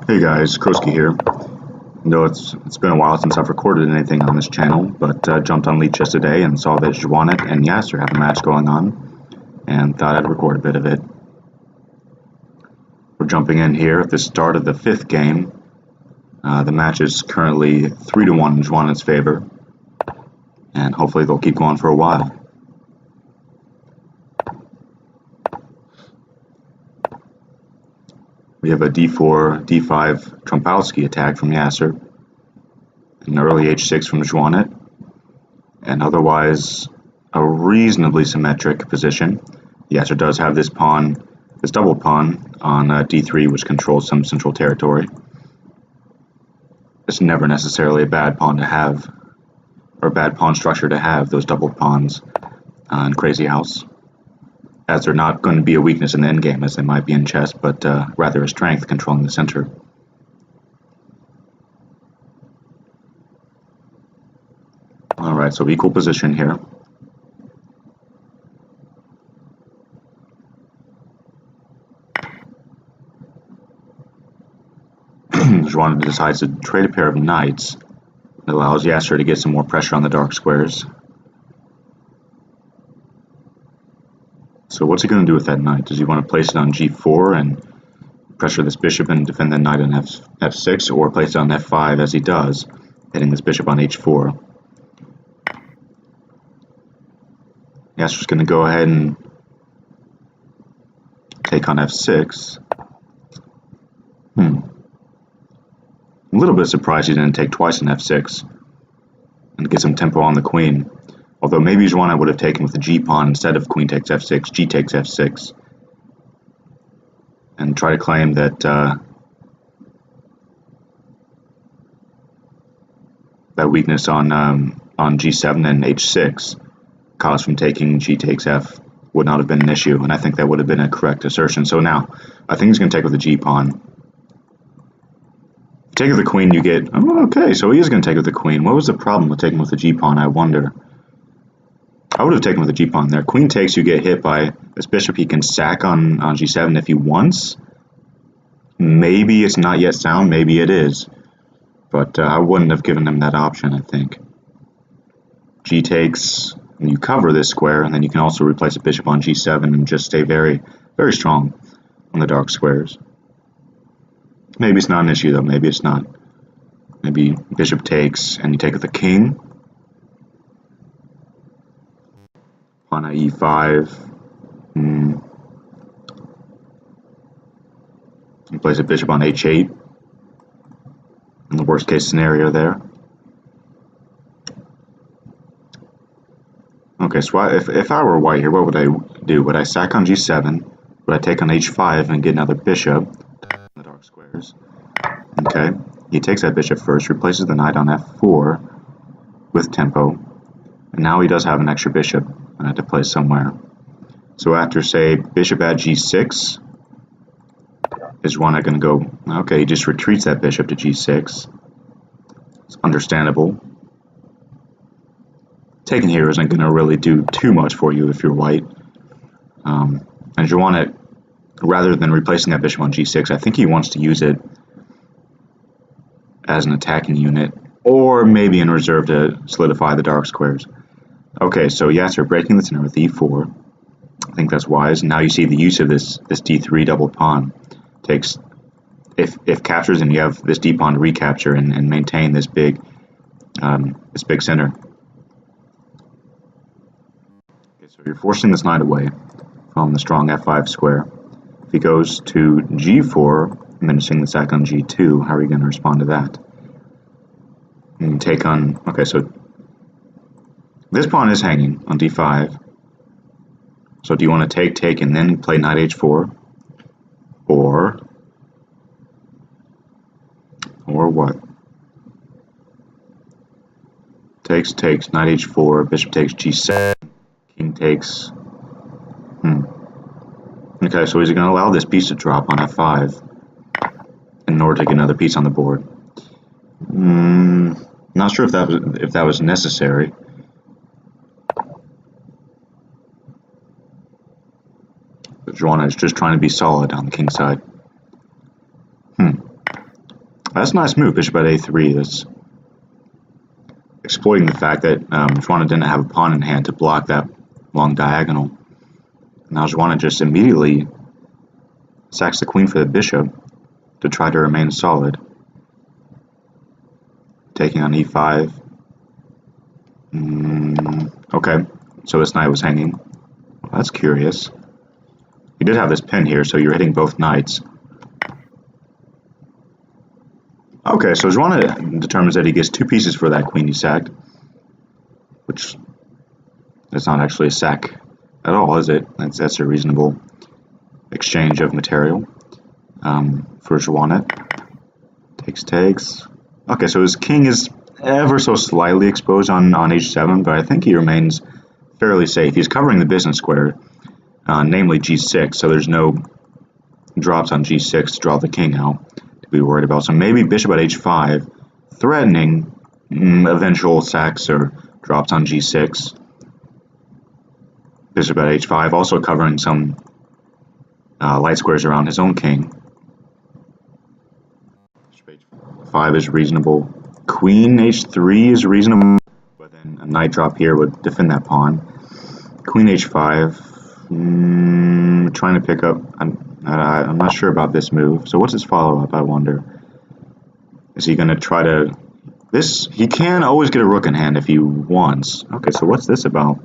Hey guys, Crosky here. No, it's been a while since I've recorded anything on this channel, but jumped on Leech yesterday and saw that xuanet and Yasser have a match going on, and thought I'd record a bit of it. We're jumping in here at the start of the fifth game. The match is currently 3-1 in xuanet's favor, and hopefully they'll keep going for a while. We have a d4, d5 Trumpowski attack from Yasser, an early h6 from xuanet, and otherwise a reasonably symmetric position. Yasser does have this pawn, this double pawn on d3, which controls some central territory. It's never necessarily a bad pawn to have, or a bad pawn structure to have, those double pawns in Crazyhouse, as they're not going to be a weakness in the endgame as they might be in chess, but rather a strength controlling the center. Alright, so equal position here. xuanet decides to trade a pair of knights. It allows Yasser to get some more pressure on the dark squares. So what's he going to do with that knight? Does he want to place it on g4 and pressure this bishop and defend the knight on f6, or place it on f5 as he does, hitting this bishop on h4? Yasser's going to go ahead and take on f6. I'm a little bit surprised he didn't take twice on f6 and get some tempo on the queen. Although maybe xuanet would have taken with the g-pawn instead of queen takes f6, g takes f6, and try to claim that that weakness on g7 and h6 caused from taking g takes f would not have been an issue, and I think that would have been a correct assertion. So now, I think he's going to take with the g-pawn. Take with the queen, you get, oh, okay, so he is going to take with the queen. What was the problem with taking with the g-pawn, I wonder? I would have taken with the g-pawn there. Queen takes, you get hit by this bishop. He can sack on g7 if he wants. Maybe it's not yet sound, maybe it is. But I wouldn't have given him that option, I think. G takes, and you cover this square, and then you can also replace a bishop on g7 and just stay very, very strong on the dark squares. Maybe it's not an issue, though. Maybe it's not. Maybe bishop takes, and you take with the king. On e5, you place a bishop on h8 in the worst case scenario there. Okay, so if I were white here, what would I do? Would I sack on g7? Would I take on h5 and get another bishop in the dark squares? Okay, he takes that bishop first, replaces the knight on f4 with tempo, and now he does have an extra bishop to place somewhere. So after, say, bishop at g6, is xuanet going to go, okay, he just retreats that bishop to g6. It's understandable. Taking here isn't going to really do too much for you if you're white. And xuanet, rather than replacing that bishop on g6, I think he wants to use it as an attacking unit, or maybe in reserve to solidify the dark squares. Okay, so Yasser breaking the center with e4. I think that's wise. Now you see the use of this d3 double pawn. Takes, if captures, and you have this d pawn to recapture and maintain this big center. Okay, so you're forcing this knight away from the strong f5 square. If he goes to g4, diminishing the sack on g2, how are you going to respond to that? And take on, okay, so this pawn is hanging on d5. So do you want to take, and then play knight h4? Or what? Takes, knight h4, bishop takes g7, king takes. Okay, so is he going to allow this piece to drop on f5 in order to get another piece on the board? Not sure if that was necessary. But xuanet is just trying to be solid on the king side. that's a nice move. Bishop at a3. That's exploiting the fact that xuanet didn't have a pawn in hand to block that long diagonal. Now xuanet just immediately sacks the queen for the bishop to try to remain solid. Taking on e5. Okay, so this knight was hanging. Well, that's curious. You did have this pin here, so you're hitting both knights. Okay, so xuanet determines that he gets 2 pieces for that queen he sacked, which is not actually a sack at all, is it? That's a reasonable exchange of material for xuanet. Takes. Okay, so his king is ever so slightly exposed on h7, but I think he remains fairly safe. He's covering the business square, namely g6, so there's no drops on g6 to draw the king out to be worried about. So maybe bishop at h5, threatening eventual sacks or drops on g6. Bishop at h5, also covering some light squares around his own king. Bishop h5 is reasonable. Queen h3 is reasonable, but then a knight drop here would defend that pawn. Queen h5, trying to pick up. I'm not sure about this move. So what's his follow-up, I wonder? Is he going to try to... He can always get a rook in hand if he wants. Okay, so what's this about?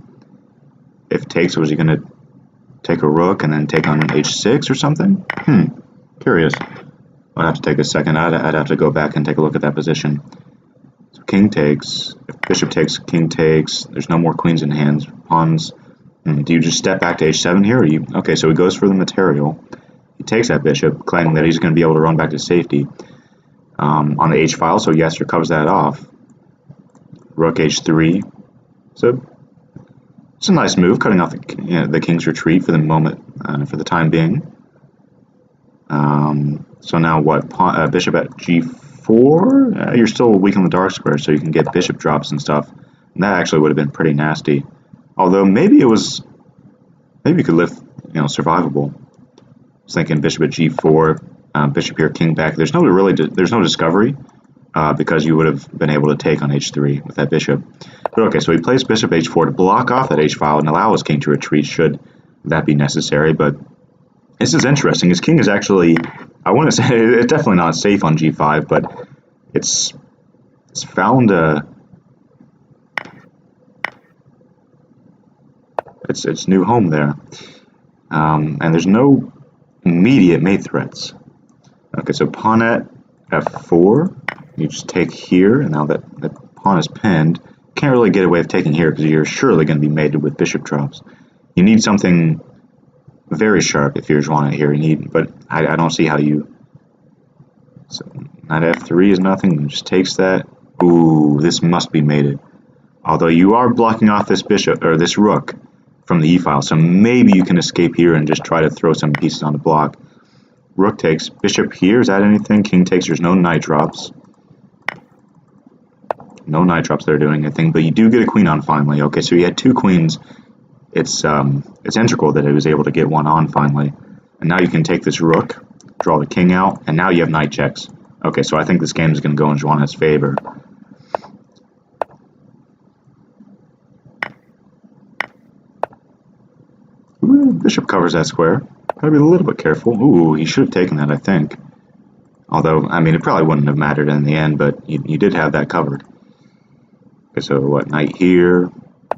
If takes, was he going to take a rook and then take on h6 or something? Curious. I'd have to take a second. I'd have to go back and take a look at that position. So king takes. If bishop takes, king takes. There's no more queens in hands. Pawns. Do you just step back to h7 here? Or okay, so he goes for the material. He takes that bishop, claiming that he's going to be able to run back to safety on the h file. So Yasser covers that off. Rook h3. So it's a nice move, cutting off the king's retreat for the moment, for the time being. So now what? Bishop at g4? You're still weak on the dark square, so you can get bishop drops and stuff. And that actually would have been pretty nasty. Although maybe you could lift, survivable. I was thinking bishop at g4, bishop here, king back. There's no discovery because you would have been able to take on h3 with that bishop. But okay, so he plays bishop h4 to block off that h file and allow his king to retreat should that be necessary. But this is interesting. His king is actually, I want to say, it's definitely not safe on g5, but it's found its new home there, and there's no immediate mate threats. Okay, so pawn at f4, you just take here, and now that pawn is pinned, can't really get away with taking here because you're surely going to be mated with bishop drops. You need something very sharp if you're xuanet here. But I don't see how you. So knight f3 is nothing. Just takes that. Ooh, this must be mated. Although you are blocking off this bishop or this rook from the e file, so maybe you can escape here and just try to throw some pieces on the block. Rook takes. Bishop here. Is that anything? King takes. There's no knight drops. No knight drops that are doing anything, but you do get a queen on finally. Okay, so you had 2 queens. It's integral that he was able to get one on finally. And now you can take this rook, draw the king out, and now you have knight checks. Okay, so I think this game is going to go in xuanet's favor. Ooh, bishop covers that square. Gotta be a little bit careful. Ooh, he should have taken that, I think. Although, I mean, it probably wouldn't have mattered in the end, but you did have that covered. Okay, so what? Knight here,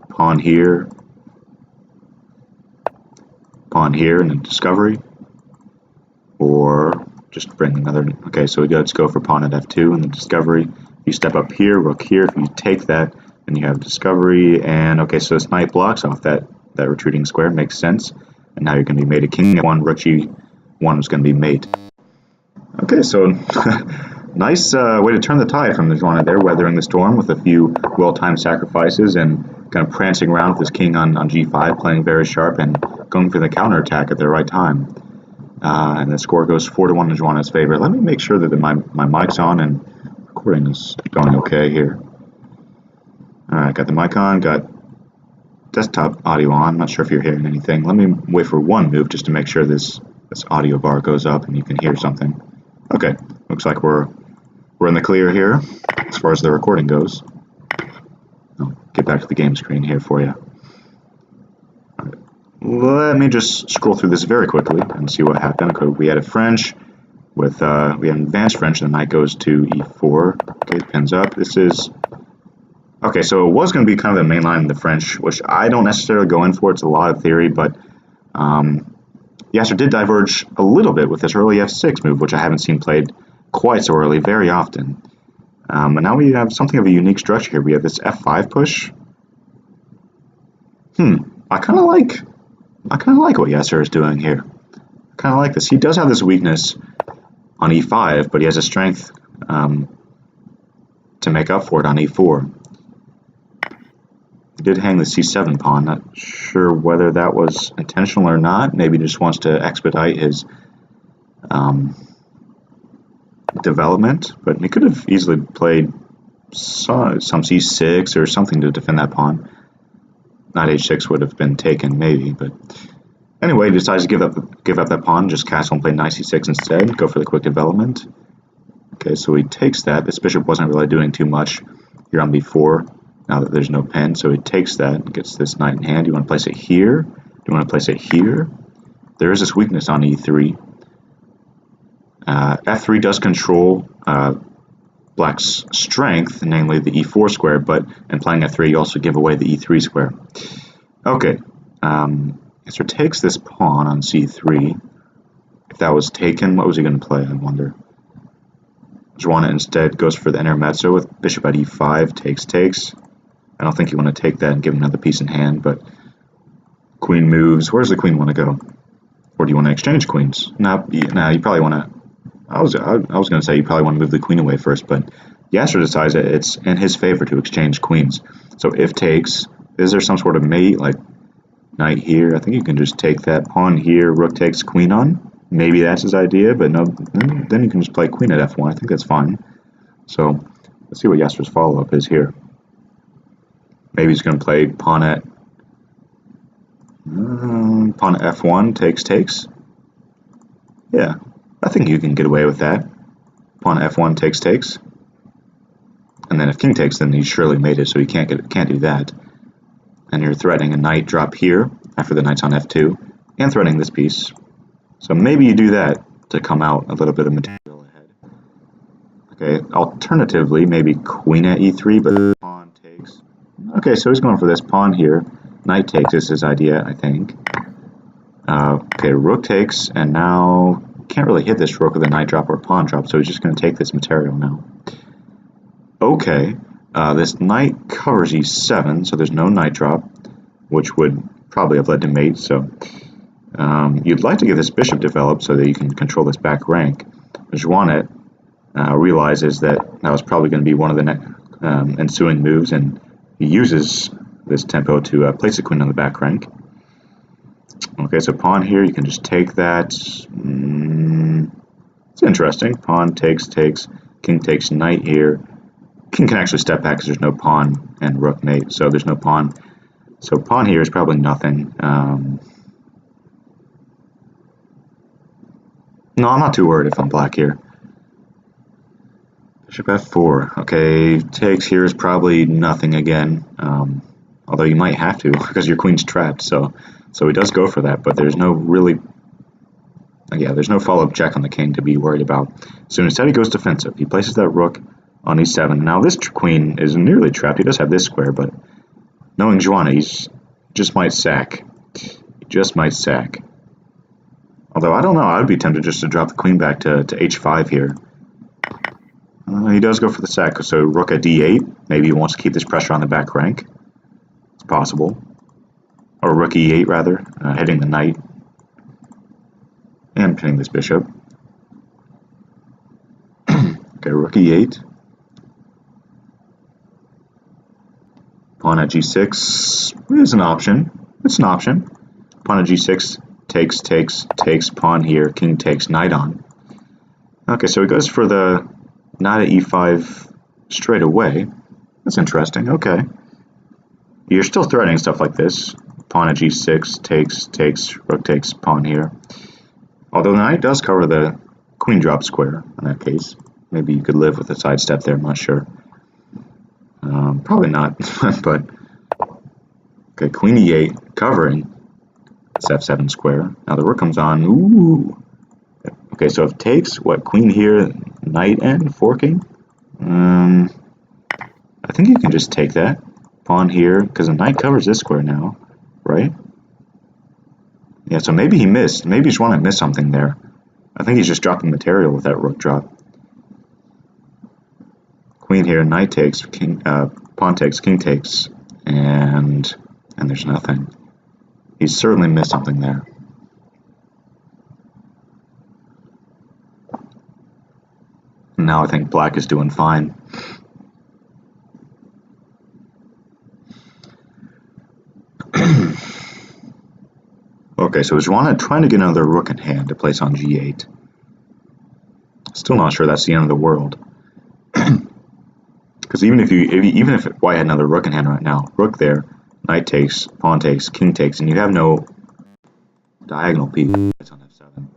pawn here, pawn here, and then discovery. Or just bring another. Okay, so let's go for pawn at f2 and the discovery. You step up here, rook here. If you take that, then you have discovery. And okay, so this knight blocks off that retreating square. Makes sense. And now you're going to be mated. King f1, rook g1 was going to be mate. Okay, so nice way to turn the tide from the xuanet there, weathering the storm with a few well-timed sacrifices and kind of prancing around with his king on g5, playing very sharp and going for the counterattack at the right time. And the score goes 4-1 in xuanet's favor. Let me make sure that my mic's on and recording is going okay here. Alright, got the mic on, got desktop audio on. Not sure if you're hearing anything. Let me wait for one move just to make sure this audio bar goes up and you can hear something. Okay, looks like we're we're in the clear here as far as the recording goes. I'll get back to the game screen here for you. Let me just scroll through this very quickly and see what happened. We had a French with we had an advanced French, and the knight goes to e4. Okay, pins up. This is okay. So it was going to be kind of the main line in the French, which I don't necessarily go in for. It's a lot of theory, but Yasser did diverge a little bit with this early f6 move, which I haven't seen played quite so early very often. And now we have something of a unique structure here. We have this f5 push. I kind of like what Yasser is doing here. I kind of like this. He does have this weakness on e5, but he has a strength to make up for it on e4. He did hang the c7 pawn. Not sure whether that was intentional or not. Maybe he just wants to expedite his development, but he could have easily played some c6 or something to defend that pawn. Knight h6 would have been taken, maybe, but anyway, he decides to give up that pawn, just castle and play knight c6 instead, go for the quick development. Okay, so he takes that. This bishop wasn't really doing too much here on b4, now that there's no pin, so he takes that and gets this knight in hand. Do you want to place it here? Do you want to place it here? There is this weakness on e3. f3 does control Black's strength, namely the e4 square, but in playing f3 you also give away the e3 square. Okay, Yasser takes this pawn on c3. If that was taken, what was he going to play, I wonder? xuanet instead goes for the intermezzo with bishop at e5, takes. I don't think you want to take that and give him another piece in hand, but queen moves. Where does the queen want to go? Or do you want to exchange queens? No, you probably want to. I was going to say you probably want to move the queen away first, but Yasser decides that it's in his favor to exchange queens. So if takes, is there some sort of mate, like knight here? I think you can just take that pawn here, rook takes, queen on. Maybe that's his idea, but no, then you can just play queen at f1. I think that's fine. So let's see what Yasser's follow-up is here. Maybe he's going to play pawn at f1, takes. Yeah. I think you can get away with that. Pawn f1 takes. And then if king takes, then he's surely mated, so he can't do that. And you're threatening a knight drop here after the knight's on f2, and threatening this piece. So maybe you do that to come out a little bit of material ahead. Okay, alternatively, maybe queen at e3, but pawn takes. Okay, so he's going for this pawn here. Knight takes is his idea, I think. Okay, rook takes, and now can't really hit this rook with a knight drop or pawn drop, so he's just going to take this material now. Okay, this knight covers e7, so there's no knight drop, which would probably have led to mate, so you'd like to get this bishop developed so that you can control this back rank. xuanet realizes that was probably going to be one of the ensuing moves, and he uses this tempo to place a queen on the back rank. Okay, so pawn here, you can just take that. It's interesting. Pawn takes, king takes knight here. King can actually step back because there's no pawn and rook mate, so there's no pawn. So pawn here is probably nothing. No, I'm not too worried if I'm black here. Bishop f4. Okay, takes here is probably nothing again. Although you might have to because your queen's trapped, so he does go for that, but there's no there's no follow-up check on the king to be worried about. So instead he goes defensive. He places that rook on e7. Now this queen is nearly trapped. He does have this square, but knowing xuanet, he just might sack. Although I don't know, I'd be tempted just to drop the queen back to h5 here. He does go for the sack, so rook at d8. Maybe he wants to keep this pressure on the back rank. It's possible. Or rook e8 rather, hitting the knight and pinning this bishop. Okay, rook e8. Pawn at g6 is an option. It's an option. Pawn at g6 takes pawn here. King takes knight on. Okay, so he goes for the knight at e5 straight away. That's interesting. Okay. You're still threatening stuff like this. Pawn at g6 takes, rook takes pawn here. Although the knight does cover the queen drop square in that case. maybe you could live with a sidestep there, I'm not sure. Probably not, but okay, queen e8, covering this f7 square. Now the rook comes on, ooh. Okay, so if it takes, what, queen here, knight and forking? I think you can just take that. Pawn here, because the knight covers this square now, right? Yeah, so maybe he missed. Maybe he's trying to miss something there. I think he's just dropping material with that rook drop. Queen here, knight takes, king, pawn takes, king takes, and there's nothing. He's certainly missed something there. Now I think black is doing fine. Okay, so xuanet trying to get another rook in hand to place on g8. Still not sure that's the end of the world. Because even if white had another rook in hand right now, rook there, knight takes, pawn takes, king takes, and you have no diagonal piece on f7.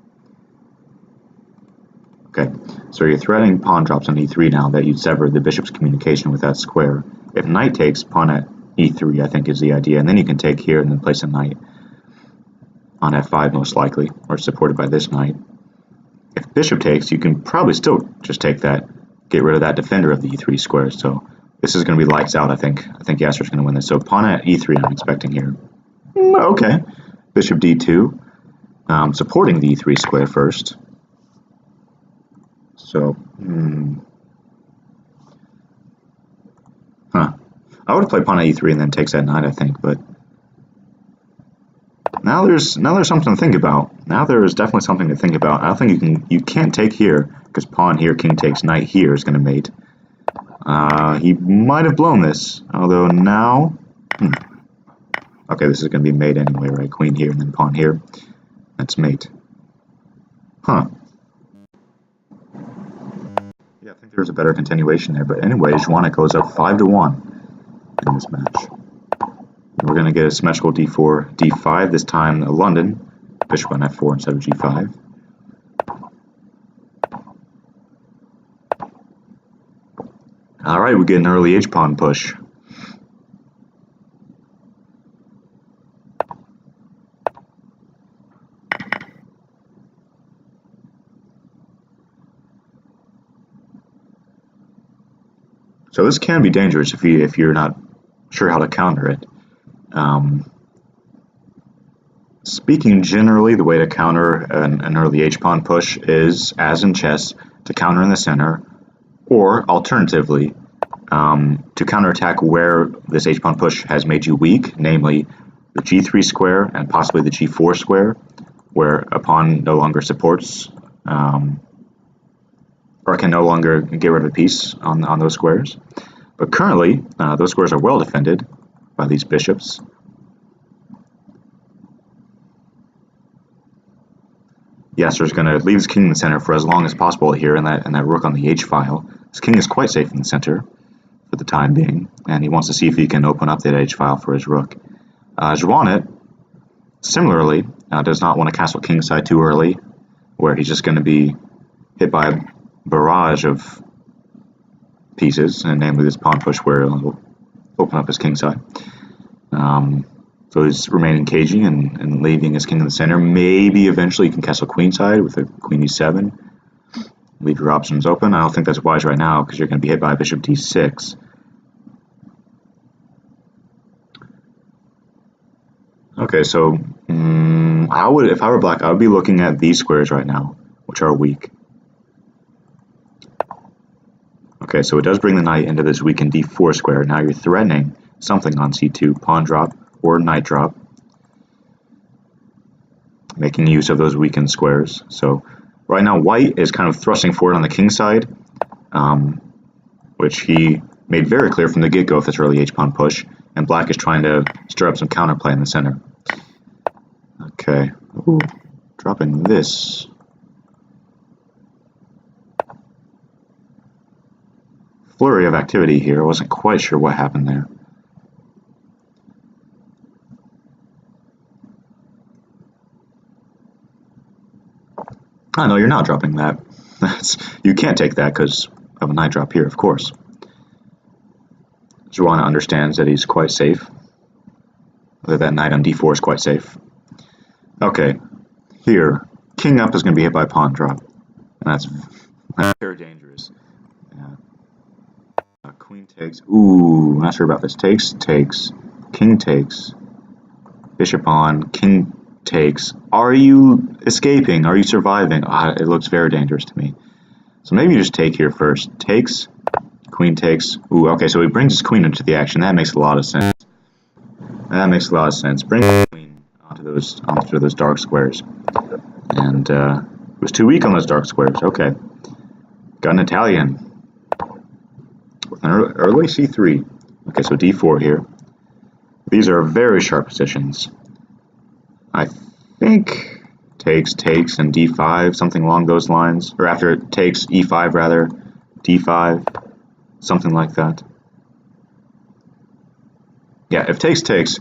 Okay, so you're threatening pawn drops on e3 now that you'd sever the bishop's communication with that square. If knight takes, pawn at e3 I think is the idea, and then you can take here and then place a knight on f5 most likely, or supported by this knight. If bishop takes, you can probably still just take that, get rid of that defender of the e3 square, so this is going to be lights out, I think. I think Yasser's going to win this. So pawn at e3 I'm expecting here. Okay, bishop d2, supporting the e3 square first. So, I would have played pawn at e3 and then takes that knight, I think, but now there's something to think about. Now there is definitely something to think about. I don't think you can't take here because pawn here, king takes, knight here is going to mate. He might have blown this, although now, okay, this is going to be mate anyway, right? Queen here and then pawn here. That's mate. Huh. Yeah, I think there's a better continuation there, but anyway, xuanet goes up 5-1 in this match. We're going to get a symmetrical d4, d5, this time London, bishop on f4 instead of g5. Alright, we get an early h-pawn push. So this can be dangerous if you're not sure how to counter it. Speaking generally, the way to counter an early h-pawn push is, as in chess, to counter in the center, or alternatively, to counterattack where this h-pawn push has made you weak, namely the g3 square and possibly the g4 square, where a pawn no longer supports or can no longer get rid of a piece on those squares. But currently, those squares are well defended by these bishops. Yasser is going to leave his king in the center for as long as possible here, and that rook on the h-file. His king is quite safe in the center for the time being, and he wants to see if he can open up that h-file for his rook. xuanet, similarly, does not want to castle kingside too early, where he's just going to be hit by a barrage of pieces, and namely this pawn push where he'll open up his kingside. So he's remaining cagey and leaving his king in the center. Maybe eventually you can castle queenside with a queen e7. Leave your options open. I don't think that's wise right now because you're going to be hit by bishop d6. Okay, so if I were black, I would be looking at these squares right now, which are weak. Okay, so it does bring the knight into this weakened d4 square. Now you're threatening something on c2, pawn drop or knight drop, making use of those weakened squares. So right now white is kind of thrusting forward on the king side, which he made very clear from the get-go with this early h-pawn push, and black is trying to stir up some counterplay in the center. Okay, ooh, dropping this. Flurry of activity here. I wasn't quite sure what happened there. Oh, no, you're not dropping that. You can't take that because of a knight drop here, of course. xuanet understands that he's quite safe. That knight on d4 is quite safe. Okay, here, king up is going to be hit by pawn drop. And that's very dangerous. Queen takes. Ooh, not sure about this. Takes, king takes, bishop on, king takes. Are you escaping? Are you surviving? It looks very dangerous to me. So maybe you just take here first. Takes, queen takes. Ooh, okay, so he brings his queen into the action. That makes a lot of sense. That makes a lot of sense. Bring the queen onto those dark squares. And it was too weak on those dark squares. Okay. Got an Italian. With an early c3. Okay, so d4 here. These are very sharp positions. I think takes, and d5, something along those lines. Or after it takes, e5 rather, d5, something like that. Yeah, if takes,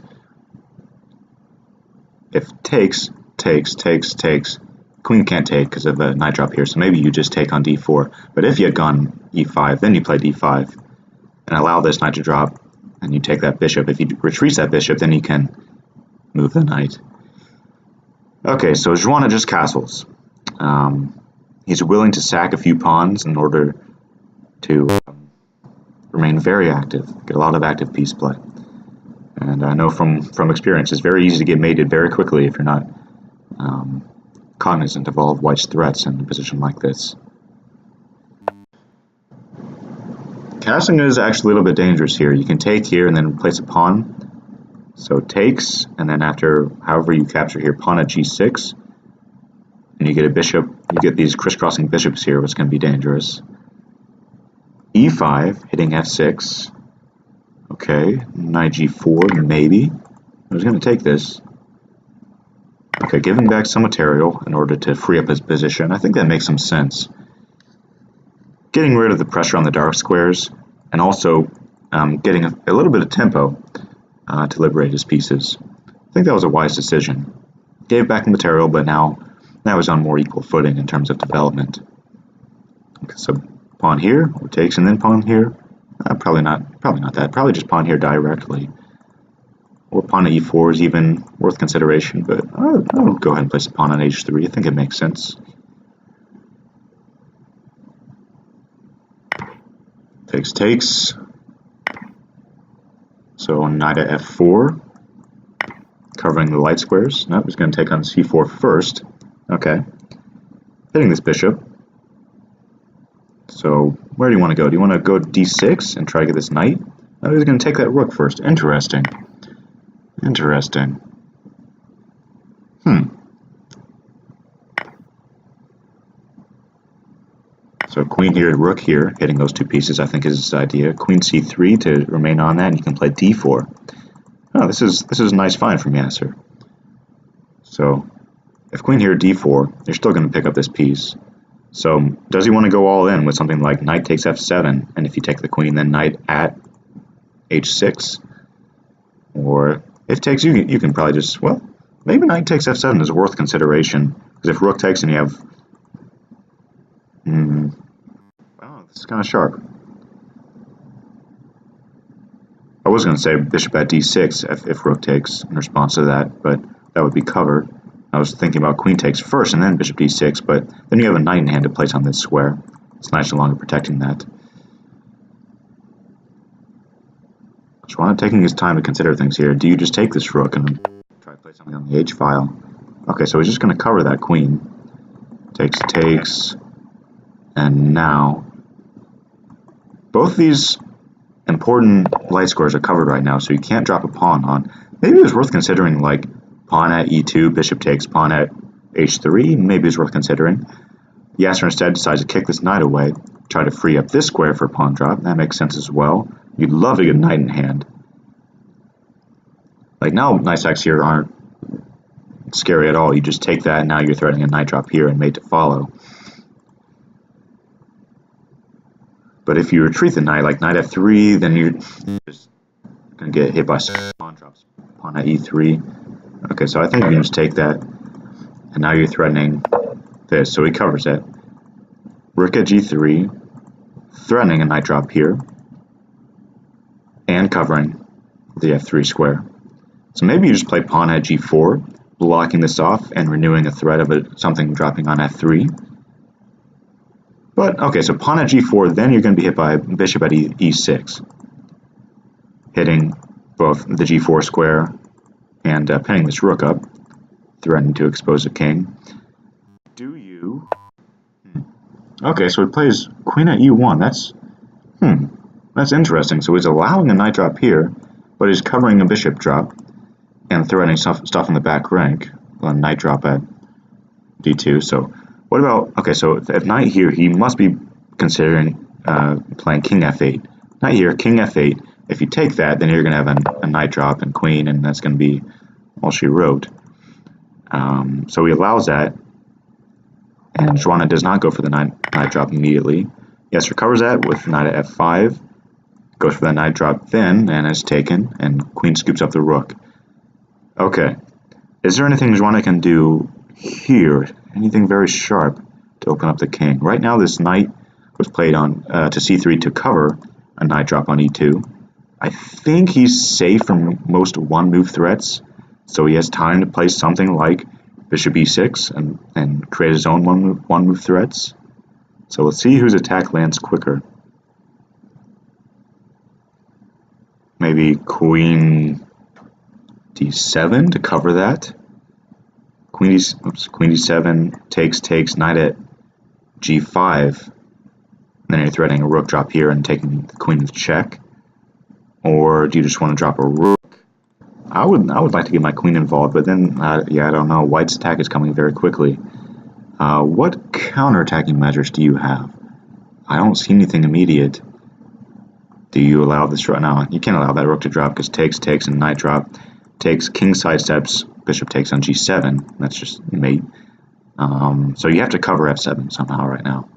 queen can't take because of a knight drop here, so maybe you just take on d4. But if you had gone e5, then you play d5 and allow this knight to drop, and you take that bishop. If he retreats that bishop, then you can move the knight. Okay, so xuanet just castles. He's willing to sack a few pawns in order to remain very active, get a lot of active piece play. And I know from experience, it's very easy to get mated very quickly if you're not cognizant of all of white's threats in a position like this. Castling is actually a little bit dangerous here. You can take here and then place a pawn. So takes, and then after however you capture here, pawn at g6, and you get a bishop. You get these crisscrossing bishops here, which is going to be dangerous. e5, hitting f6. Okay, knight g4, maybe. I was going to take this. Okay, giving back some material in order to free up his position. I think that makes some sense. Getting rid of the pressure on the dark squares, and also getting a little bit of tempo to liberate his pieces. I think that was a wise decision. Gave back the material, but now he's on more equal footing in terms of development. Okay, so pawn here, or takes, and then pawn here. Probably not that. Probably just pawn here directly. Or pawn at e4 is even worth consideration, but I'll go ahead and place a pawn on h3. I think it makes sense. Takes. So knight at f4, covering the light squares. No, he's going to take on c4 first. Okay. Hitting this bishop. So where do you want to go? Do you want to go d6 and try to get this knight? No, he's going to take that rook first. Interesting. So queen here, rook here, hitting those two pieces, I think is his idea. Queen c3 to remain on that, and you can play d4. Oh, this is a nice find from Yasser. So if queen here d4, you're still going to pick up this piece. So does he want to go all in with something like knight takes f7, and if you take the queen, then knight at h6? Or if takes, you can probably just, well, maybe knight takes f7 is worth consideration, because if rook takes and you have, wow, this is kind of sharp. I was going to say bishop at d6 if rook takes in response to that, but that would be covered. I was thinking about queen takes first and then bishop d6, but then you have a knight in hand to place on this square. It's nice no longer protecting that. xuanet taking his time to consider things here. Do you just take this rook and try to play something on the h file? Okay, so he's just going to cover that queen. Takes, and now both these important light squares are covered right now, so you can't drop a pawn on. Maybe it was worth considering, like pawn at e2, bishop takes, pawn at h3. Maybe it's worth considering. Yasser instead decides to kick this knight away, try to free up this square for a pawn drop. That makes sense as well. You'd love to get a knight in hand. Like now, knight sacks here aren't scary at all. You just take that, and now you're threatening a knight drop here and mate to follow. But if you retreat the knight, like knight f3, then you're just going to get hit by pawn drops. Pawn at e3. Okay, so I think you can just take that, and now you're threatening this, so he covers it. rook at g3, threatening a knight drop here, and covering the f3 square. So maybe you just play pawn at g4, blocking this off and renewing a threat of something dropping on f3. But, okay, so pawn at g4, then you're going to be hit by bishop at e6, hitting both the g4 square and pinning this rook up, threatening to expose a king. Do you... Okay, so he plays queen at e1. That's interesting. So he's allowing a knight drop here, but he's covering a bishop drop and threatening stuff in the back rank, a knight drop at d2. So what about, okay, so if knight here, he must be considering playing king f8. Knight here, king f8. If you take that, then you're going to have a knight drop and queen, and that's going to be all she wrote. So he allows that, and xuanet does not go for the knight drop immediately. Yasser covers that with knight at f5, goes for that knight drop then, and is taken, and queen scoops up the rook. Okay, is there anything xuanet can do here? Anything very sharp to open up the king? Right now this knight was played on to c3 to cover a knight drop on e2. I think he's safe from most one-move threats, so he has time to play something like bishop e6 and create his own one-move threats. So let's see whose attack lands quicker. Maybe queen d7 to cover that. Queen d7 takes knight at g5. Then you're threatening a rook drop here and taking the queen with check. Or do you just want to drop a rook? I would like to get my queen involved, but then yeah, I don't know. White's attack is coming very quickly. What counterattacking measures do you have? I don't see anything immediate. Do you allow this rook? No, you can't allow that rook to drop because takes and knight drop. Takes, king sidesteps, bishop takes on g7. That's just mate. So you have to cover f7 somehow right now.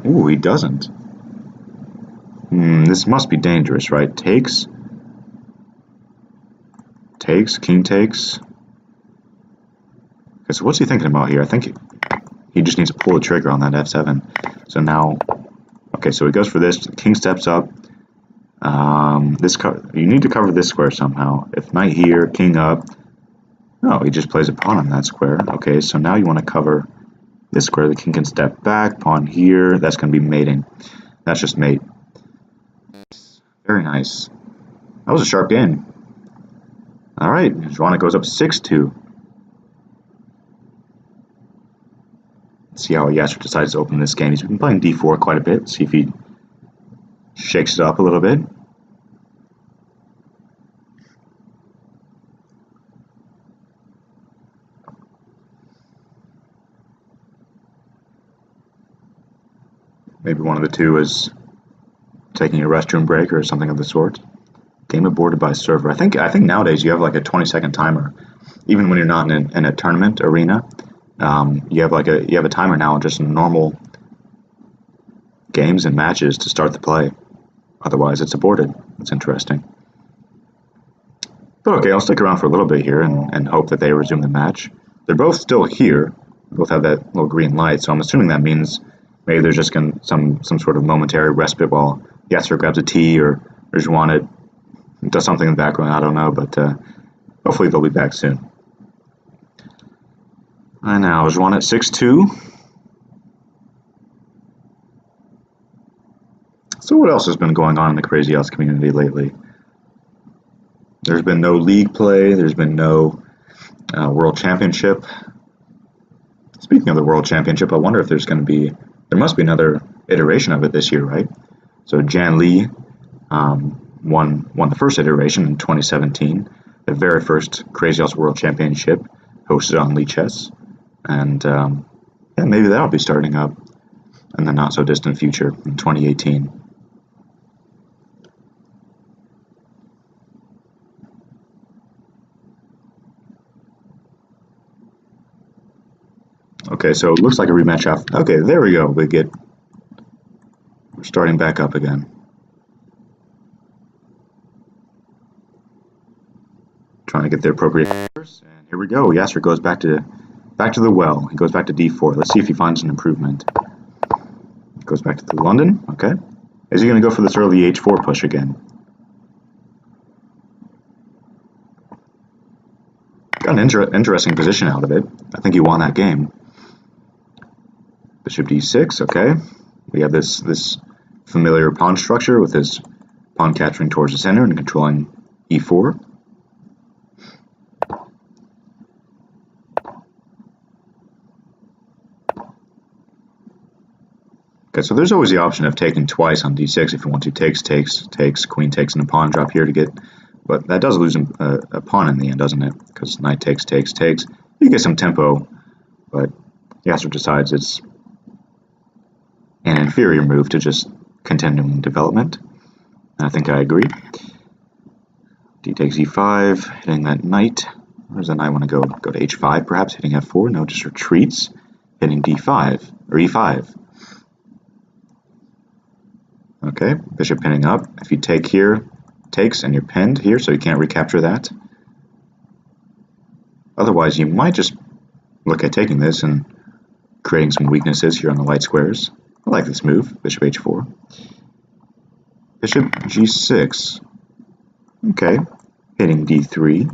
Ooh, he doesn't. This must be dangerous, right? Takes, king takes. Okay, so what's he thinking about here? I think he just needs to pull the trigger on that f7. So now, okay, so he goes for this. King steps up. You need to cover this square somehow. If knight here, king up. No, he just plays a pawn on that square. Okay, so now you want to cover this square. The king can step back. Pawn here. That's going to be mating. That's just mate. Very nice. That was a sharp game. All right, xuanet goes up 6-2. Let's see how Yasser decides to open this game. He's been playing d4 quite a bit. See if he shakes it up a little bit. Maybe one of the two is taking a restroom break or something of the sort. Game aborted by server. I think nowadays you have like a 20-second timer. Even when you're not in a tournament arena, you have a timer now just in normal games and matches to start the play. Otherwise, it's aborted. It's interesting. But okay, I'll stick around for a little bit here and hope that they resume the match. They're both still here. They both have that little green light, so I'm assuming that means maybe there's just some sort of momentary respite while Yasser grabs a tea or xuanet does something in the background. I don't know, but hopefully they'll be back soon. And now xuanet 6-2. So what else has been going on in the Crazyhouse community lately? There's been no league play. There's been no World Championship. Speaking of the World Championship, I wonder if there must be another iteration of it this year, right? So Jan Lee won the first iteration in 2017, the very first Crazyhouse World Championship hosted on Lee Chess, and yeah, maybe that'll be starting up in the not so distant future in 2018. Okay, so it looks like a rematch after. Okay, there we go. We're starting back up again. Trying to get the appropriate numbers, and Here we go. Yasser goes back to the well. He goes back to d4. Let's see if he finds an improvement. Goes back to the London. Okay. Is he going to go for this early h4 push again? Got an interesting position out of it. I think he won that game. Bishop d6. Okay. We have this familiar pawn structure with his pawn capturing towards the center and controlling e4. Okay, so there's always the option of taking twice on d6 if you want to. Takes, queen takes, and a pawn drop here to get, but that does lose a pawn in the end, doesn't it? Because knight takes. You get some tempo, but Yasser decides it's an inferior move to just continuing development. And I think I agree. D takes e5, hitting that knight. Where does the knight want to go? Go to h5 perhaps, hitting f4? No, just retreats, hitting d5, or e5. Okay, bishop pinning up. If you take here, takes, and you're pinned here, so you can't recapture that. Otherwise, you might just look at taking this and creating some weaknesses here on the light squares. I like this move, bishop h4. Bishop g6. Okay, hitting d3.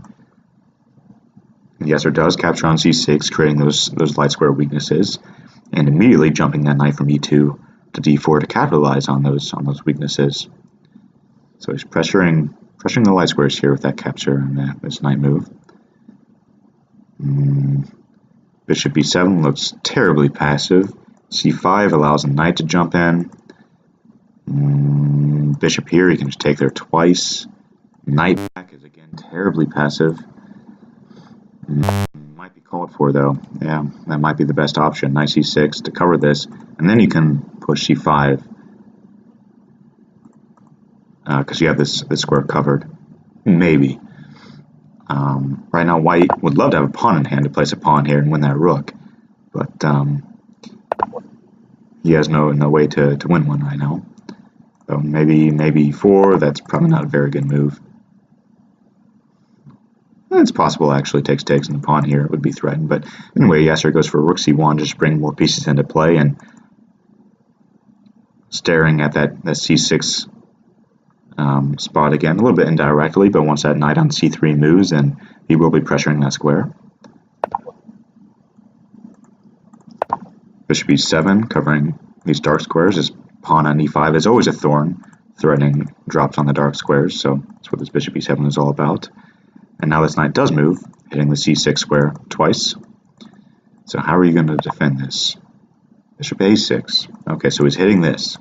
Yasser does capture on c6, creating those light square weaknesses, and immediately jumping that knight from e2 to d4 to capitalize on those weaknesses. So he's pressuring the light squares here with that capture and this knight move. Bishop b7 looks terribly passive. c5 allows a knight to jump in. Bishop here, he can just take there twice. Knight back is again terribly passive. Might be called for though. Yeah, that might be the best option. Knight c6 to cover this, and then you can push c5 because you have this square covered. Maybe. Right now, white would love to have a pawn in hand to place a pawn here and win that rook, but he has no way to win one right now. So maybe e4. That's probably not a very good move. It's possible actually takes and the pawn here would be threatened, but anyway, Yasser goes for rook c1, just bring more pieces into play, and staring at that c6 spot again, a little bit indirectly, but once that knight on c3 moves, then he will be pressuring that square. Bishop e7, covering these dark squares. His pawn on e5 is always a thorn, threatening drops on the dark squares, so that's what this bishop e7 is all about. And now this knight does move, hitting the c6 square twice. So how are you going to defend this? Bishop a6. Okay, so he's hitting this,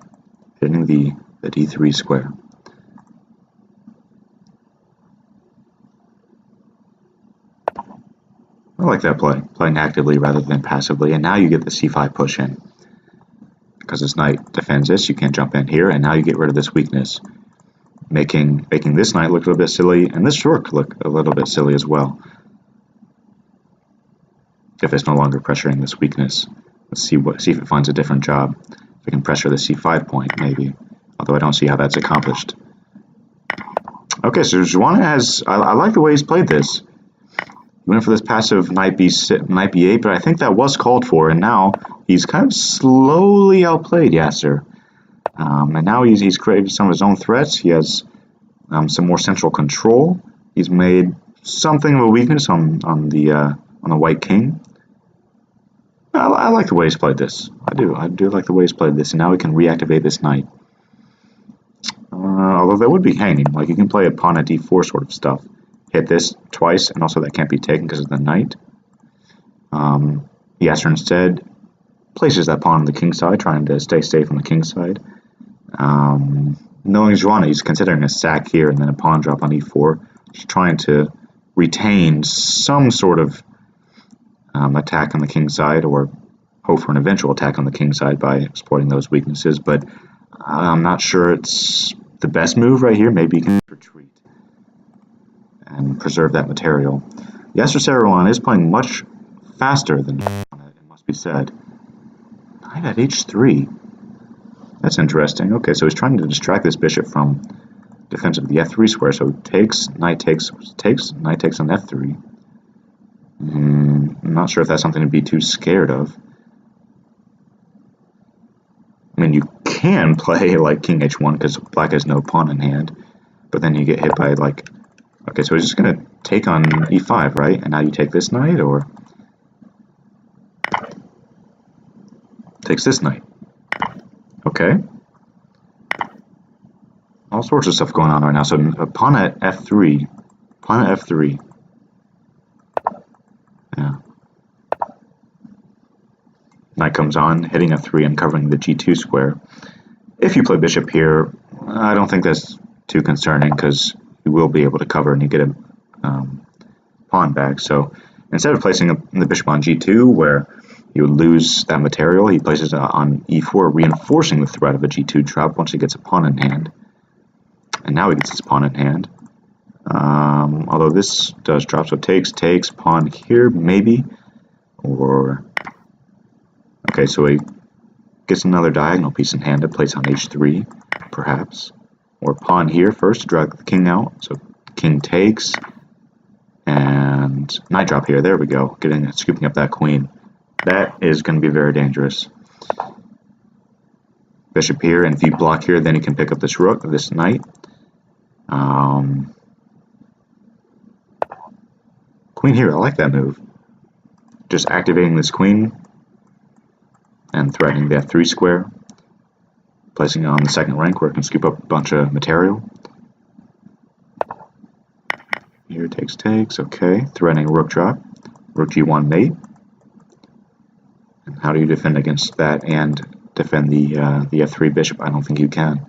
hitting the d3 square. I like that play, playing actively rather than passively. And now you get the c5 push in. Because this knight defends this, you can't jump in here, and now you get rid of this weakness, making this knight look a little bit silly, and this rook look a little bit silly as well. If it's no longer pressuring this weakness, let's see if it finds a different job. If it can pressure the c5 point, maybe. Although I don't see how that's accomplished. Okay, so xuanet has. I like the way he's played this. He went for this passive knight b8, but I think that was called for, and now he's kind of slowly outplayed Yasser. And now he's created some of his own threats. He has some more central control. He's made something of a weakness on the white king. I like the way he's played this. I do like the way he's played this, and now he can reactivate this knight. Although that would be hanging, like he can play a pawn at d4 sort of stuff. Hit this twice, and also that can't be taken because of the knight. Yasser instead places that pawn on the king side, trying to stay safe on the king side. Knowing xuanet, he's considering a sack here and then a pawn drop on e4, just trying to retain some sort of attack on the king side, or hope for an eventual attack on the king side by exploiting those weaknesses, but I'm not sure it's the best move right here. Maybe you can retreat and preserve that material. Yasser Seirawan is playing much faster than xuanet, it must be said. Knight at h3. That's interesting. Okay, so he's trying to distract this bishop from defense of the f3 square. So takes, knight takes on f3. I'm not sure if that's something to be too scared of. I mean, you can play like king h1 because black has no pawn in hand, but then you get hit by like... Okay, so he's just going to take on e5, right? And now you take this knight, or... Takes this knight. Okay. All sorts of stuff going on right now. So pawn at f3. Pawn at f3. Yeah. Knight comes on, hitting f3 and covering the g2 square. If you play bishop here, I don't think that's too concerning because you will be able to cover and you get a pawn back. So instead of placing the bishop on g2 where you would lose that material, he places it on e4, reinforcing the threat of a g2 drop once he gets a pawn in hand. And now he gets his pawn in hand. Although this does drop, so takes, pawn here, maybe. Or... Okay, so he gets another diagonal piece in hand to place on h3, perhaps. Or pawn here first to drag the king out. So king takes, and knight drop here. There we go, scooping up that queen. That is going to be very dangerous. Bishop here, and if you block here, then he can pick up this rook, this knight. Queen here, I like that move. Just activating this queen and threatening the f3 square, placing it on the second rank where it can scoop up a bunch of material. Here takes, okay, threatening rook drop, rook g1 mate. And how do you defend against that and defend the f3 bishop? I don't think you can.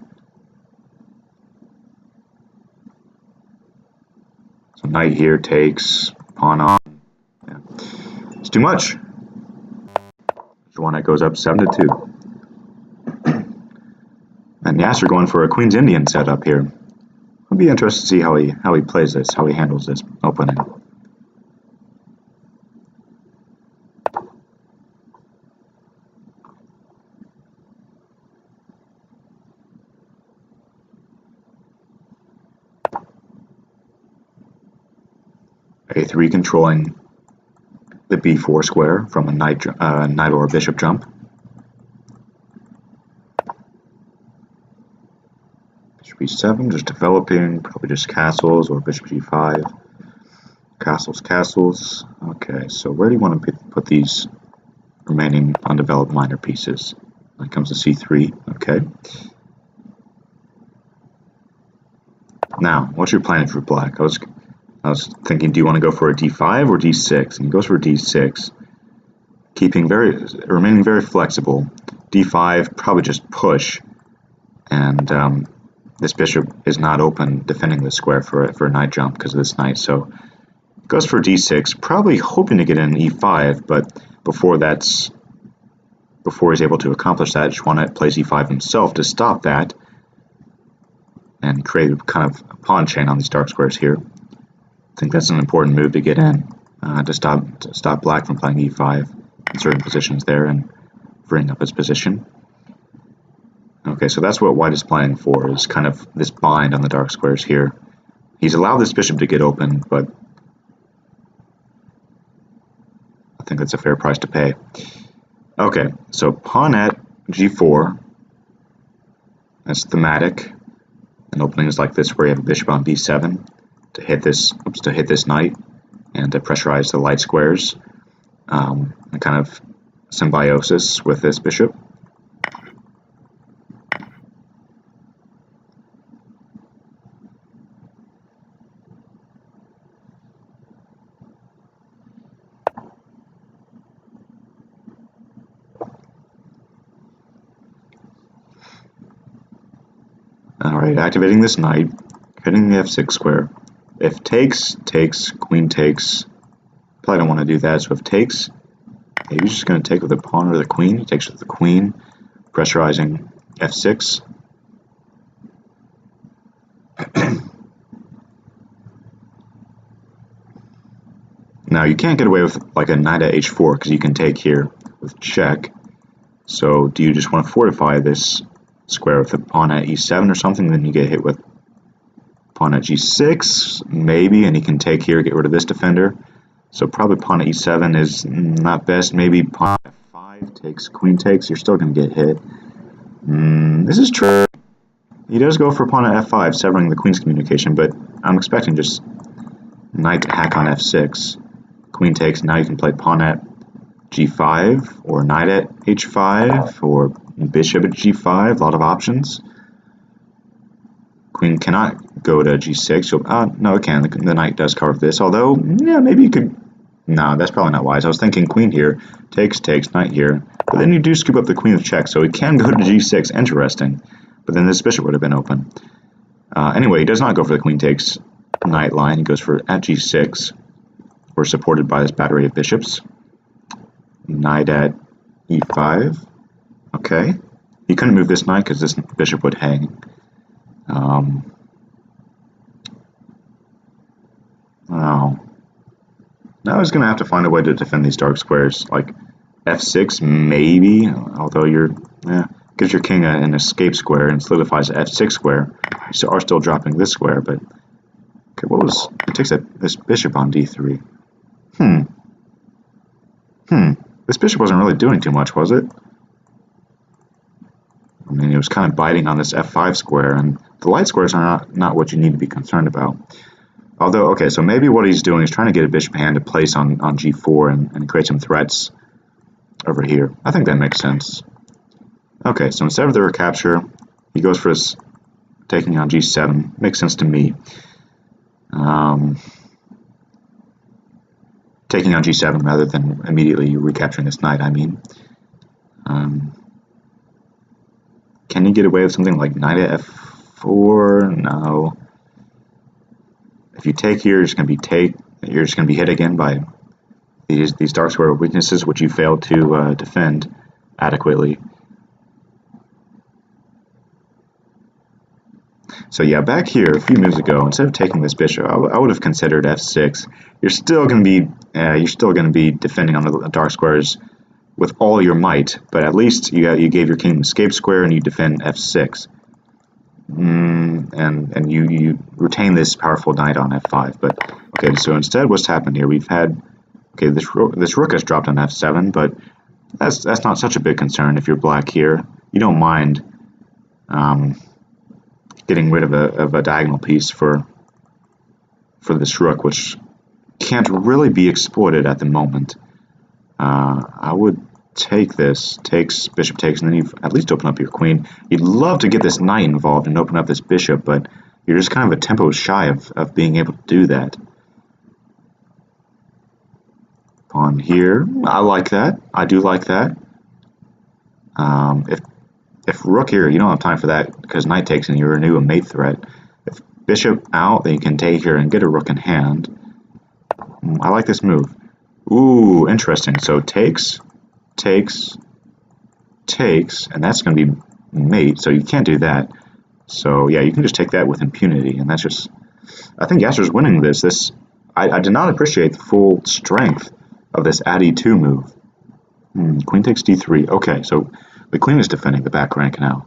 So knight here takes, pawn on. Yeah. It's too much. Xuanet goes up 7-2. And Yasser going for a Queen's Indian setup here. I'll be interested to see how he plays this, how he handles this opening. A3 controlling the b4 square from a knight or a bishop jump. Bishop e7, just developing, probably just castles, or bishop g5. Castles. Okay, so where do you want to put these remaining undeveloped minor pieces? When it comes to c3, okay. Now, what's your plan for black? I was thinking, do you want to go for a d5 or d6? And he goes for a d6, remaining very flexible. d5, probably just push, and this bishop is not open defending the square for a knight jump because of this knight. So he goes for d6, probably hoping to get in e5, but before he's able to accomplish that, Xuanet plays e5 himself to stop that and create kind of a pawn chain on these dark squares here. I think that's an important move to get in to stop black from playing e5 in certain positions there and freeing up his position. Okay, so that's what white is playing for, is kind of this bind on the dark squares here. He's allowed this bishop to get open, but I think that's a fair price to pay. Okay, so pawn at g4. That's thematic. And openings like this where you have a bishop on b7 to hit this knight and to pressurize the light squares, and kind of symbiosis with this bishop. Alright, activating this knight, hitting the f6 square. If takes, queen takes. Probably don't want to do that, so if takes, maybe he's just going to take with the pawn or the queen. He takes with the queen, pressurizing f6. Now you can't get away with like a knight at h4 because you can take here with check. So do you just want to fortify this square with a pawn at e7 or something? Then you get hit with pawn at g6, maybe, and he can take here, get rid of this defender. So probably pawn to e7 is not best. Maybe pawn f5 takes, queen takes. You're still going to get hit. This is true. He does go for pawn at f5, severing the queen's communication, but I'm expecting just knight to hack on f6. Queen takes. Now you can play pawn at g5, or knight at h5, or bishop at g5. A lot of options. Queen cannot go to g6. No, it can. The knight does cover this. Although, yeah, maybe you could. No, that's probably not wise. I was thinking queen here, takes, knight here. But then you do scoop up the queen with check, so he can go to g6. Interesting. But then this bishop would have been open. Anyway, he does not go for the queen takes knight line. He goes for at g6. We're supported by this battery of bishops. Knight at e5. Okay. He couldn't move this knight because this bishop would hang. Now he's going to have to find a way to defend these dark squares, like f6 maybe, although gives your king an escape square and solidifies an f6 square. You are still dropping this square, but okay, it takes this bishop on d3. This bishop wasn't really doing too much, was it? I mean, it was kind of biting on this f5 square, and the light squares are not what you need to be concerned about. Although, okay, so maybe what he's doing is trying to get a bishop hand to place on g4 and create some threats over here. I think that makes sense. Okay, so instead of the recapture, he goes for his taking on g7. Makes sense to me. Taking on g7 rather than immediately recapturing this knight, I mean. Can he get away with something like knight at f4? No. If you take here, you're just going to be hit again by these dark square weaknesses, which you failed to defend adequately. So yeah, back here a few moves ago, instead of taking this bishop, I would have considered f6. You're still going to be defending on the dark squares with all your might, but at least you gave your king an escape square and you defend f6. And you retain this powerful knight on f5. But okay, so instead what's happened here, we've had this rook has dropped on f7, but that's not such a big concern if you're black here. You don't mind getting rid of a diagonal piece for this rook, which can't really be exploited at the moment. I would take this, bishop takes, and then you've at least open up your queen. You'd love to get this knight involved and open up this bishop, but you're just kind of a tempo shy of being able to do that. Pawn here, I like that. I do like that. If rook here, you don't have time for that because knight takes and you renew a mate threat. If bishop out, then you can take here and get a rook in hand. I like this move. Ooh, interesting. So takes, and that's going to be mate, so you can't do that. So yeah, you can just take that with impunity, and that's just... I think Yasser's winning this. I did not appreciate the full strength of this at e2 move. Queen takes d3. Okay, so the queen is defending the back rank now.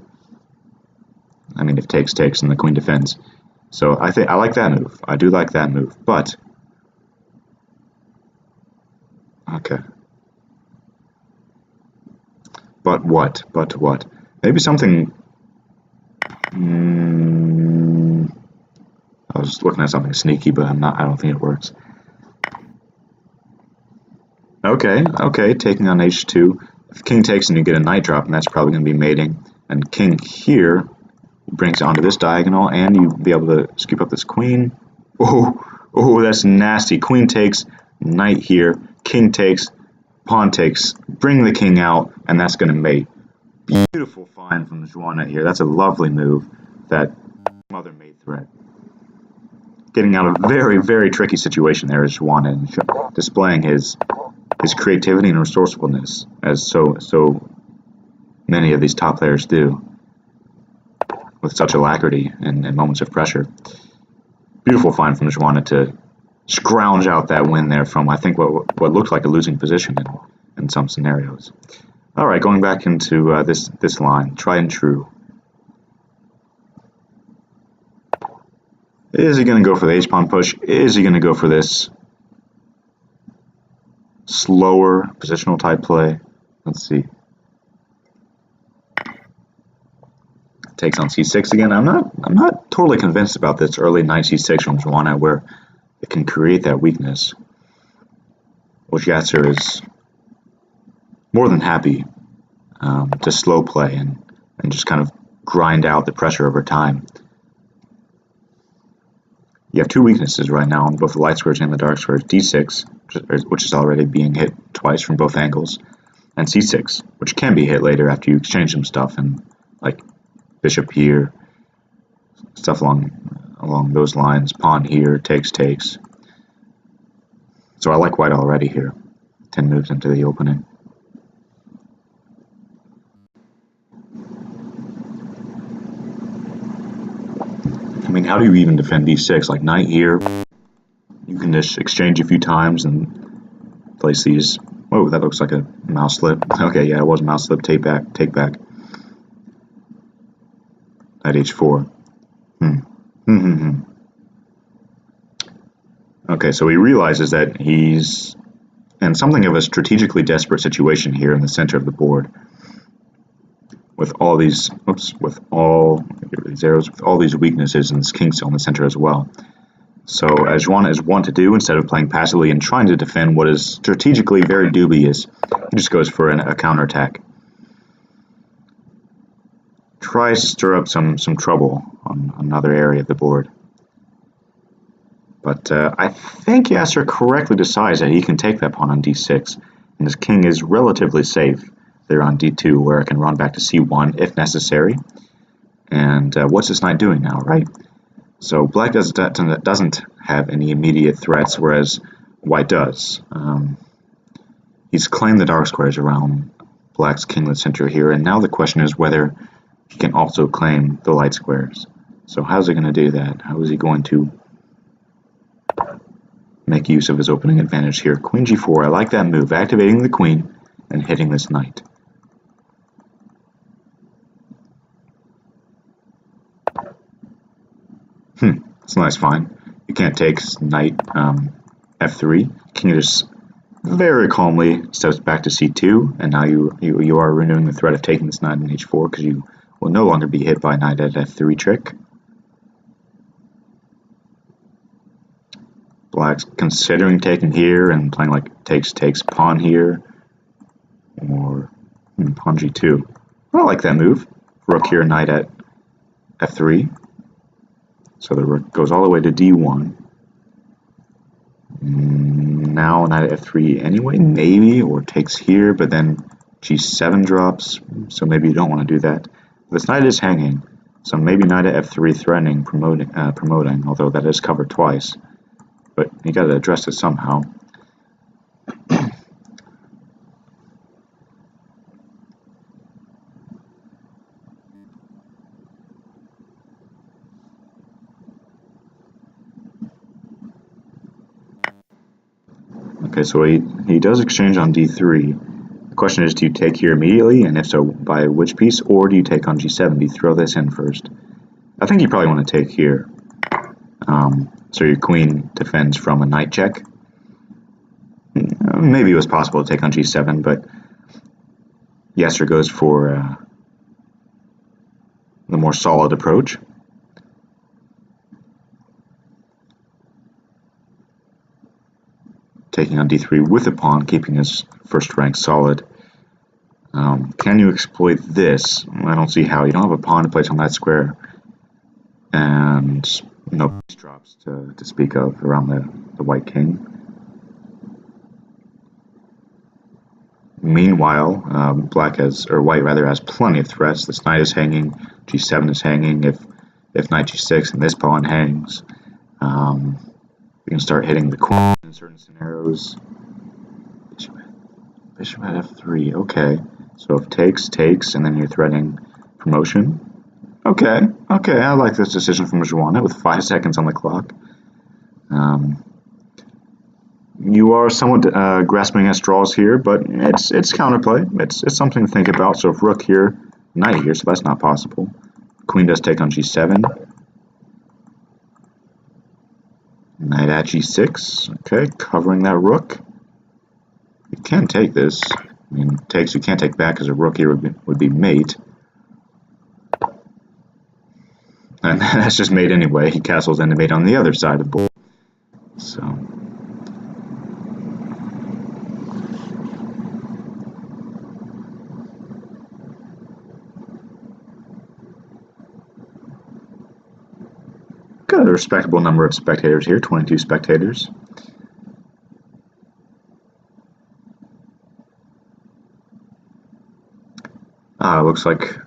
I mean, if takes, and the queen defends. So I like that move. I do like that move, but... Okay. But what? Maybe something... I was looking at something sneaky, but I don't think it works. Okay, taking on h2. If king takes and you get a knight drop, and that's probably going to be mating. And king here brings it onto this diagonal, and you'll be able to scoop up this queen. Oh, that's nasty. Queen takes, knight here, king takes, pawn takes, bring the king out, and that's going to mate. Beautiful find from xuanet here. That's a lovely move. That mother mate threat. Getting out of a very, very tricky situation there is xuanet, displaying his creativity and resourcefulness, as so many of these top players do, with such alacrity in moments of pressure. Beautiful find from xuanet to scrounge out that win there from, I think, what looked like a losing position in some scenarios. All right, going back into this line, tried and true. Is he going to go for the h-pawn push? Is he going to go for this? slower positional type play. Let's see. Takes on c6 again. I'm not totally convinced about this early knight c6 from xuanet where it can create that weakness, which Yasser is more than happy to slow play and just kind of grind out the pressure over time. You have two weaknesses right now on both the light squares and the dark squares: d6, which is already being hit twice from both angles, and c6, which can be hit later after you exchange some stuff, and like bishop here, stuff along those lines, pawn here, takes. So I like white already here. 10 moves into the opening. I mean, how do you even defend d6? Like knight here, you can just exchange a few times and place these. Whoa, that looks like a mouse slip. Okay, yeah, it was a mouse slip. Take back. At h4. Okay, so he realizes that he's in something of a strategically desperate situation here in the center of the board. With all these, with all these weaknesses, and this king still in the center as well. So as xuanet is wont to do, instead of playing passively and trying to defend what is strategically very dubious, he just goes for a counterattack. Tries to stir up some trouble on another area of the board. But I think Yasser correctly decides that he can take that pawn on d6, and his king is relatively safe there on d2, where it can run back to c1 if necessary. And what's this knight doing now, right? So black doesn't have any immediate threats, whereas white does. He's claimed the dark squares around black's kinglet center here, and now the question is whether he can also claim the light squares. So how's he going to do that? How is he going to make use of his opening advantage here? Queen g4, I like that move, activating the queen and hitting this knight. It's nice, fine. You can't take knight f3. King just very calmly steps back to c2, and now you are renewing the threat of taking this knight in h4 because you will no longer be hit by knight at f3 trick. Black's considering taking here and playing like takes pawn here, or pawn g2. I like that move. Rook here, knight at f3. So the rook goes all the way to d1. Now knight at f3 anyway, maybe, or takes here, but then g7 drops, so maybe you don't want to do that. This knight is hanging, so maybe knight at f3 threatening promoting, although that is covered twice. But you got to address it somehow. Okay, so he does exchange on d3. The question is, do you take here immediately, and if so, by which piece, or do you take on g7? Do you throw this in first? I think you probably want to take here. So your queen defends from a knight check. Maybe it was possible to take on g7, but Yasser goes for the more solid approach. Taking on d3 with a pawn, keeping his first rank solid. Can you exploit this? I don't see how. You don't have a pawn to place on that square, and no piece drops to speak of around the white king. Meanwhile, white has plenty of threats. This knight is hanging, g7 is hanging. If knight g6 and this pawn hangs, we can start hitting the queen in certain scenarios. Bishop at f3. Okay, so if takes, and then you're threatening promotion. Okay, I like this decision from xuanet with 5 seconds on the clock. You are somewhat grasping at straws here, but it's counterplay. It's something to think about. So if rook here, knight here, so that's not possible. Queen does take on g7. Knight at g6. Okay, covering that rook. You can take this. I mean, takes you can't take back because a rook here would be mate. And that's just mate anyway. He castles into mate on the other side of the board. So. Got a respectable number of spectators here, 22 spectators. Looks like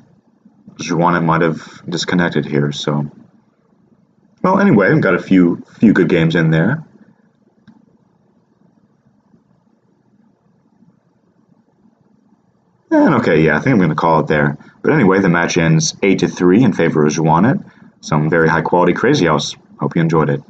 xuanet might have disconnected here, so. Well, anyway, I've got a few good games in there. And okay, yeah, I think I'm going to call it there. But anyway, the match ends 8-3 in favor of xuanet. Some very high quality Crazyhouse. Hope you enjoyed it.